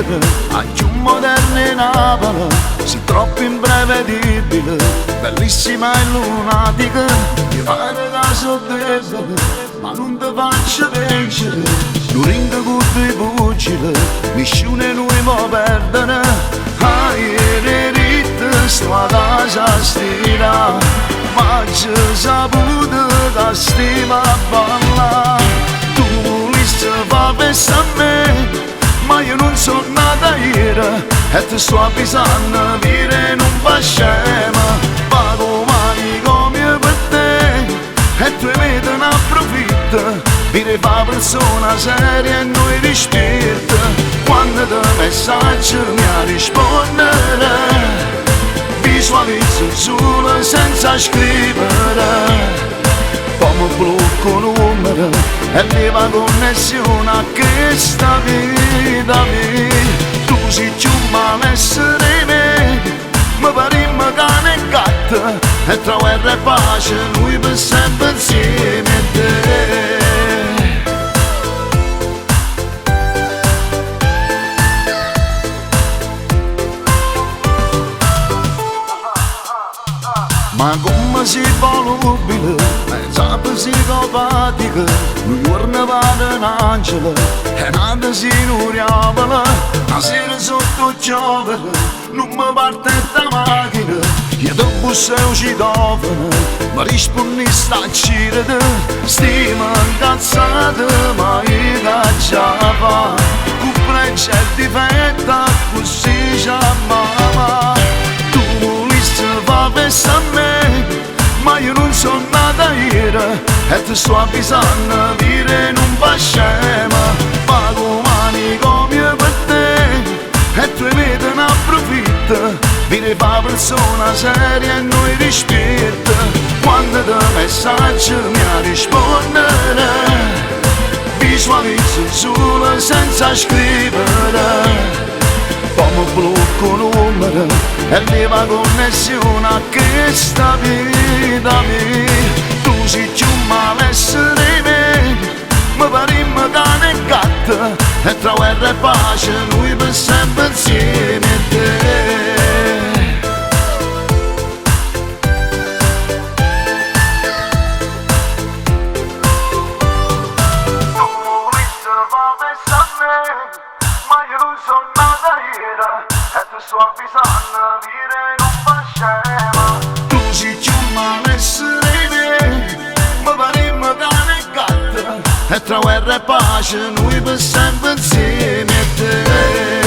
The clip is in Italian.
vivere a più moderne Napoli, si troppo imprevedibile, bellissima e lunatica, ti fare caso debole, ma non ti faccio vincere, non ringa con i pugili, nessuno noi può perdere, a ieri ritta sto a casa stira, ma ci saputo che stima a ballare, tu volessi fare festa a me, ma io non sono nata ieri e ti sto avvisando, dire non fa scema, pago mani come per te e tu vedi un approfitto, dire fa persona seria e noi rispetto, quando ti messaggio mi rispondere, visualizzo solo senza scrivere, come blocco numero e leva connessione a questa vita mia. Tu sei più malessere me, mi parimmo cane e gatto, e tra guerra e pace noi per sempre insieme a te. Ma come si volubile, mezza psicopatica, lui giorno vado un angelo, e nata si nuriavola, la sera sotto giovane, non mi parte da macchina, io ti busso e citofono, ma rispondi sta girata, stima incazzata, ma io già fa, con pregio e difetta, così ci amava, tu volessi fa festa a me, ma io non sono nata ieri e ti sto avvisando, dire non fa scema, pago mani come per te e tu vedi un approfitto, dire fa persona seria e noi rispetto, quando ti messaggio mi rispondere, visualizzo solo senza scrivere, come blocco numero e leva connessione a questa vita mia. Tu sei più malessere me, mi parimmo cane e gatto, e tra guerra e pace noi per sempre insieme a te. Tu volessi fare festa a me, ma io non sono nata ieri e ti sto avvisando, dire non fa scema. Tu sei più malessere me, mi parimmo cane e gatto, e tra guerra e pace noi per sempre insieme a te.